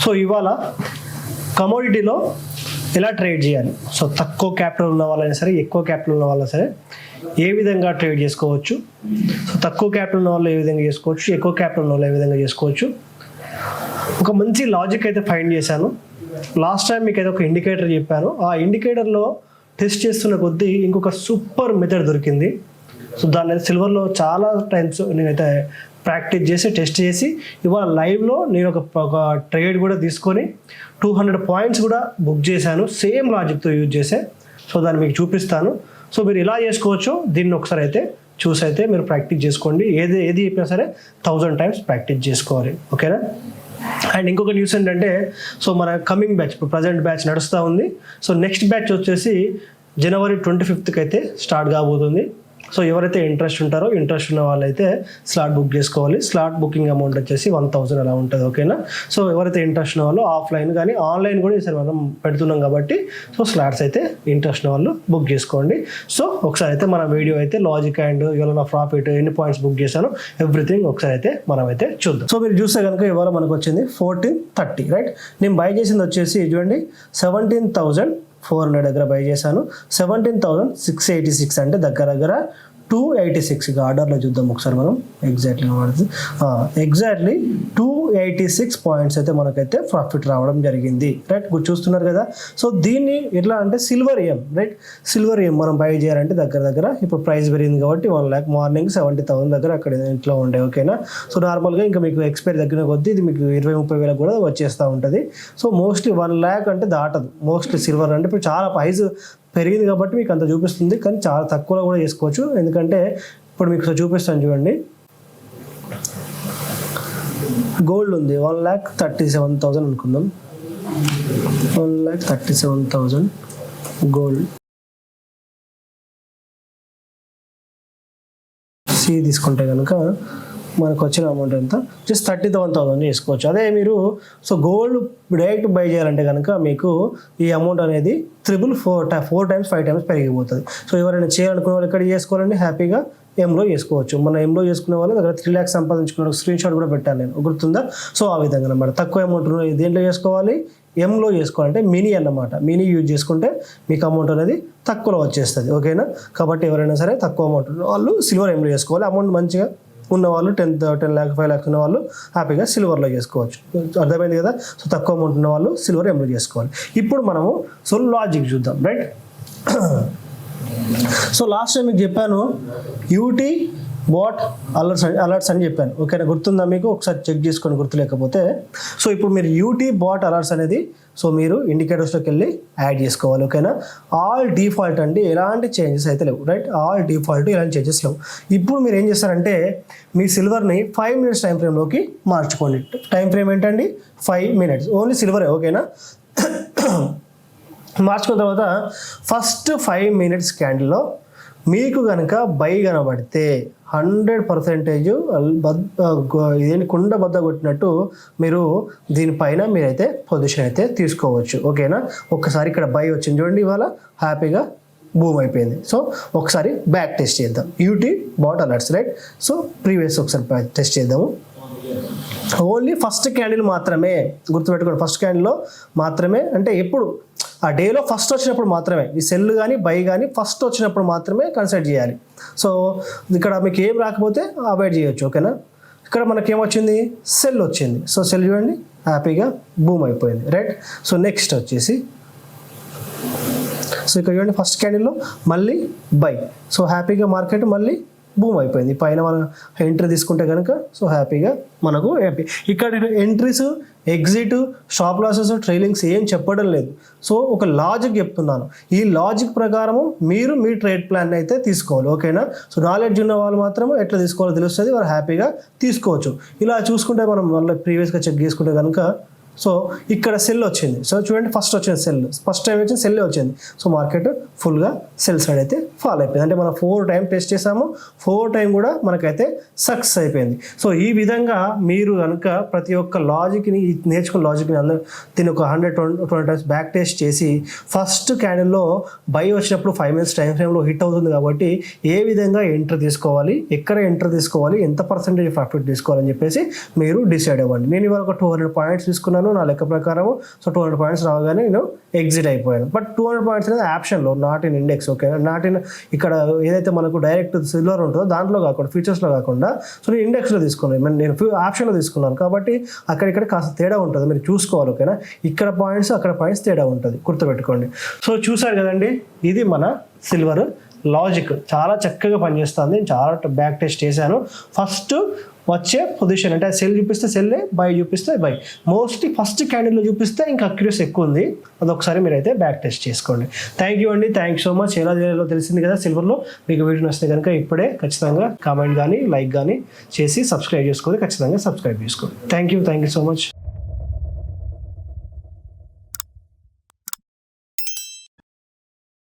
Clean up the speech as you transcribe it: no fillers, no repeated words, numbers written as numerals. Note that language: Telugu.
సో ఇవాళ కమోడిటీలో ఎలా ట్రేడ్ చేయాలి, సో తక్కువ క్యాపిటల్ ఉన్న వాళ్ళైనా సరే ఎక్కువ క్యాపిటల్ ఉన్న వాళ్ళైనా సరే ఏ విధంగా ట్రేడ్ చేసుకోవచ్చు, సో తక్కువ క్యాపిటల్ ఉన్న వాళ్ళు ఏ విధంగా చేసుకోవచ్చు, ఎక్కువ క్యాపిటల్ ఉన్న వాళ్ళు ఏ విధంగా చేసుకోవచ్చు, ఒక మంచి లాజిక్ అయితే ఫైండ్ చేశాను. లాస్ట్ టైం మీకు అయితే ఒక ఇండికేటర్ చెప్పాను, ఆ ఇండికేటర్లో టెస్ట్ చేస్తున్న కొద్దీ ఇంకొక సూపర్ మెథడ్ దొరికింది. సో దాన్ని సిల్వర్లో చాలా టైమ్స్ నేనైతే ప్రాక్టీస్ చేసి టెస్ట్ చేసి ఇవాళ లైవ్లో నేను ఒక ట్రేడ్ కూడా తీసుకొని 200 పాయింట్స్ కూడా బుక్ చేశాను సేమ్ లాజిక్తో యూజ్ చేసే. సో దాన్ని మీకు చూపిస్తాను. సో మీరు ఇలా చేసుకోవచ్చు, దీన్ని ఒకసారి అయితే చూసి అయితే మీరు ప్రాక్టీస్ చేసుకోండి. ఏది చెప్పినా సరే 1000 టైమ్స్ ప్రాక్టీస్ చేసుకోవాలి, ఓకేనా. అండ్ ఇంకొక న్యూస్ ఏంటంటే, సో మన కమింగ్ బ్యాచ్ ఇప్పుడు ప్రజెంట్ బ్యాచ్ నడుస్తూ ఉంది. సో నెక్స్ట్ బ్యాచ్ వచ్చేసి జనవరి 25కి అయితే స్టార్ట్ కాబోతుంది. సో ఎవరైతే ఇంట్రెస్ట్ ఉంటారో ఇంట్రెస్ట్ ఉన్న వాళ్ళైతే స్లాట్ బుక్ చేసుకోవాలి. స్లాట్ బుకింగ్ అమౌంట్ వచ్చేసి 1000 అలా ఉంటుంది, ఓకేనా. సో ఎవరైతే ఇంట్రెస్ట్ ఉన్న వాళ్ళు ఆఫ్లైన్ కానీ ఆన్లైన్ కూడా ఈసారి మనం పెడుతున్నాం కాబట్టి సో స్లాట్స్ అయితే ఇంట్రెస్ట్ ఉన్న వాళ్ళు బుక్ చేసుకోండి. సో ఒకసారి అయితే మన వీడియో అయితే లాజిక్ అండ్ ఇవాళ నా ప్రాఫిట్ ఎన్ని పాయింట్స్ బుక్ చేశాను ఎవ్రీథింగ్ ఒకసారి అయితే మనం అయితే చూద్దాం. సో మీరు చూస్తే కనుక ఇవాళ మనకు వచ్చింది 1430, రైట్. నేను బై చేసింది వచ్చేసి చూడండి 17,400 దగ్గర బై చేశాను. 17,686 అంటే దగ్గర 286 ఆర్డర్లో చూద్దాం ఒకసారి మనం ఎగ్జాక్ట్లీ 286 పాయింట్స్ అయితే మనకైతే ప్రాఫిట్ రావడం జరిగింది, రైట్. మీరు చూస్తున్నారు కదా. సో దీన్ని ఎట్లా అంటే సిల్వర్ ఎం, రైట్. సిల్వర్ ఎం మనం బై చేయాలంటే దగ్గర ఇప్పుడు ప్రైస్ పెరిగింది కాబట్టి 1 lakh మార్నింగ్ 70,000 దగ్గర అక్కడ ఇంట్లో ఉండే, ఓకేనా. సో నార్మల్గా ఇంకా మీకు ఎక్స్పైరీ దగ్గర కొద్దీ ఇది మీకు 20-30 వేలకు కూడా వచ్చేస్తూ ఉంటుంది. సో మోస్ట్లీ 1 lakh అంటే దాటదు మోస్ట్లీ సిల్వర్ అంటే. ఇప్పుడు చాలా ప్రైస్ పెరిగింది కాబట్టి మీకు అంత చూపిస్తుంది, కానీ చాలా తక్కువలో కూడా చేసుకోవచ్చు. ఎందుకంటే ఇప్పుడు మీకు చూపిస్తాను చూడండి, గోల్డ్ ఉంది 1,37,000 అనుకుందాం. 1,37,000 గోల్డ్ సి తీసుకుంటే కనుక మనకు వచ్చిన అమౌంట్ ఎంత, జస్ట్ 37,000 చేసుకోవచ్చు. అదే మీరు సో గోల్డ్ డైరెక్ట్ బై చేయాలంటే కనుక మీకు ఈ అమౌంట్ అనేది 4 times 5 times పెరిగిపోతుంది. సో ఎవరైనా చేయాలనుకునే వాళ్ళు ఎక్కడ చేసుకోవాలండి, హ్యాపీగా ఎంలో చేసుకోవచ్చు. మన ఎంలో చేసుకునే వాళ్ళు దగ్గర 3 lakhs సంపాదించుకున్న స్క్రీన్ షాట్ కూడా పెట్టాను నేను, గుర్తుందా. సో ఆ విధంగా అన్నమాట. తక్కువ అమౌంట్ దేంట్లో చేసుకోవాలి, ఎంలో చేసుకోవాలంటే మినీ అన్నమాట. మినీ యూజ్ చేసుకుంటే మీకు అమౌంట్ అనేది తక్కువలో వచ్చేస్తుంది, ఓకేనా. కాబట్టి ఎవరైనా సరే తక్కువ అమౌంట్ వాళ్ళు సిల్వర్ ఎంలో చేసుకోవాలి. అమౌంట్ మంచిగా ఉన్నవాళ్ళు 10 lakh 5 lakhs ఉన్న వాళ్ళు హ్యాపీగా సిల్వర్లో చేసుకోవచ్చు, అర్థమైంది కదా. సో తక్కువ అమౌంట్ ఉన్న వాళ్ళు సిల్వర్ ఎంలో చేసుకోవాలి. ఇప్పుడు మనము సో లాజిక్ చూద్దాం, రైట్. సో లాస్ట్ టైం మీకు చెప్పాను యూటీ బాట్ అలర్ట్స్ అని చెప్పాను, ఓకేనా. గుర్తుందా మీకు, ఒకసారి చెక్ చేసుకొని గుర్తులేకపోతే. సో ఇప్పుడు మీరు యూటీ బాట్ అలర్ట్స్ అనేది సో మీరు ఇండికేటర్స్లోకి వెళ్ళి యాడ్ చేసుకోవాలి, ఓకేనా. ఆల్ డిఫాల్ట్ అంటే ఎలాంటి చేంజెస్ అయితే లేవు, రైట్. ఆల్ డిఫాల్ట్ ఎలాంటి చేంజెస్ లేవు. ఇప్పుడు మీరు ఏం చేస్తారంటే మీ సిల్వర్ని 5 minutes టైం ఫ్రేమ్లోకి మార్చుకోండి. టైం ఫ్రేమ్ ఏంటండి, 5 minutes ఓన్లీ సిల్వరే, ఓకేనా. మార్చుకున్న తర్వాత ఫస్ట్ 5 minutes క్యాండిల్లో మీకు కనుక బై కనబడితే 100% ఇదేంటి కుండ బద్ద కొట్టినట్టు మీరు దీనిపైన మీరైతే పొజిషన్ అయితే తీసుకోవచ్చు, ఓకేనా. ఒక్కసారి ఇక్కడ బై వచ్చింది చూడండి, ఇవాళ హ్యాపీగా బూమ్ అయిపోయింది. సో ఒకసారి బ్యాక్ టెస్ట్ చేద్దాం, UT bot alerts, right. So previous ఒకసారి టెస్ట్ చేద్దాము. ఓన్లీ ఫస్ట్ క్యాండిల్ మాత్రమే గుర్తుపెట్టుకోండి, ఫస్ట్ క్యాండిల్లో మాత్రమే. అంటే ఎప్పుడు ఆ డేలో ఫస్ట్ వచ్చినప్పుడు మాత్రమే ఈ సెల్ కానీ బై కానీ ఫస్ట్ వచ్చినప్పుడు మాత్రమే కన్సిడర్ చేయాలి. సో ఇక్కడ మీకు ఏం రాకపోతే అవాయిడ్ చేయొచ్చు, ఓకేనా. ఇక్కడ మనకేమొచ్చింది, సెల్ వచ్చింది. సో సెల్ చూడండి హ్యాపీగా బూమ్ అయిపోయింది, రైట్. సో నెక్స్ట్ వచ్చేసి సో ఇక్కడ చూడండి ఫస్ట్ క్యాండిల్లో మళ్ళీ బై. సో హ్యాపీగా మార్కెట్ మళ్ళీ బూమ్ అయిపోయింది. పైన మనం ఎంట్రీ తీసుకుంటే కనుక సో హ్యాపీగా మనకు హ్యాపీ. ఇక్కడ ఎంట్రీస్, ఎగ్జిట్, స్టాప్ లాసెస్, ట్రైలింగ్స్ ఏం చెప్పడం లేదు. సో ఒక లాజిక్ చెప్తున్నాను, ఈ లాజిక్ ప్రకారము మీరు మీ ట్రేడ్ ప్లాన్ అయితే తీసుకోవాలి, ఓకేనా. సో నాలెడ్జ్ ఉన్న వాళ్ళు మాత్రం ఎట్లా తీసుకోవాలో తెలుస్తుంది, వాళ్ళు హ్యాపీగా తీసుకోవచ్చు. ఇలా చూసుకుంటే మనం మళ్ళీ ప్రీవియస్గా చెక్ చేసుకుంటే కనుక సో ఇక్కడ సెల్ వచ్చింది. సో చూడండి ఫస్ట్ వచ్చింది సెల్, ఫస్ట్ టైం వచ్చింది సెల్లే వచ్చింది. సో మార్కెట్ ఫుల్గా సెల్ సైడ్ అయితే ఫాల్ అయిపోయింది. అంటే మనం 4 times టెస్ట్ చేసాము, 4 times కూడా మనకైతే సక్సెస్ అయిపోయింది. సో ఈ విధంగా మీరు కనుక ప్రతి ఒక్క లాజిక్ని నేర్చుకున్న లాజిక్ని అందరూ దీన్ని ఒక 100-20 times బ్యాక్ టెస్ట్ చేసి ఫస్ట్ క్యాండిల్లో బై వచ్చినప్పుడు 5 minutes టైం ఫ్రేమ్లో హిట్ అవుతుంది కాబట్టి ఏ విధంగా ఎంట్రీ తీసుకోవాలి, ఎక్కడ ఎంట్రీ తీసుకోవాలి, ఎంత పర్సెంటేజ్ ప్రాఫిట్ తీసుకోవాలని చెప్పేసి మీరు డిసైడ్ అవ్వండి. నేను ఇవాళ ఒక 200 పాయింట్స్ తీసుకున్నాను. తీసుకున్నాను నా లెక్క ప్రకారం. సో 200 పాయింట్స్ రావగానే నేను ఎగ్జిట్ అయిపోయాను. బట్ 200 పాయింట్స్ అనేది ఆప్షన్లో, not in index. Okay, not in ఇక్కడ ఏదైతే మనకు డైరెక్ట్ సిల్వర్ ఉంటుందో దాంట్లో కాకుండా, ఫ్యూచర్స్లో కాకుండా, సో నేను ఇండెక్స్లో తీసుకున్నాను, నేను ఆప్షన్లో తీసుకున్నాను. కాబట్టి అక్కడిక్కడ కాస్త తేడా ఉంటుంది, మీరు చూసుకోవాలి. ఓకేనా, ఇక్కడ పాయింట్స్ అక్కడ పాయింట్స్ తేడా ఉంటుంది, గుర్తుపెట్టుకోండి. సో చూసారు కదండి, ఇది మన సిల్వర్ లాజిక్ చాలా చక్కగా పనిచేస్తుంది. చాలా బ్యాక్ టెస్ట్ చేశాను. ఫస్ట్ వచ్చే పొజిషన్ అంటే సెల్ చూపిస్తే సెల్లే, బై చూపిస్తే బై. మోస్ట్లీ ఫస్ట్ క్యాండిల్లో చూపిస్తే ఇంకా అక్యురసీ ఎక్కువ ఉంది. అదొకసారి మీరైతే బ్యాక్ టెస్ట్ చేసుకోండి. థ్యాంక్ యూ అండి, థ్యాంక్ యూ సో మచ్. ఎలా చేయాలో తెలిసింది కదా సిల్వర్లో. మీకు వీడియో నచ్చితే కనుక ఇప్పుడే ఖచ్చితంగా కామెంట్ కానీ లైక్ కానీ చేసి సబ్స్క్రైబ్ చేసుకోండి. ఖచ్చితంగా సబ్స్క్రైబ్ చేసుకోండి. Thank you so much.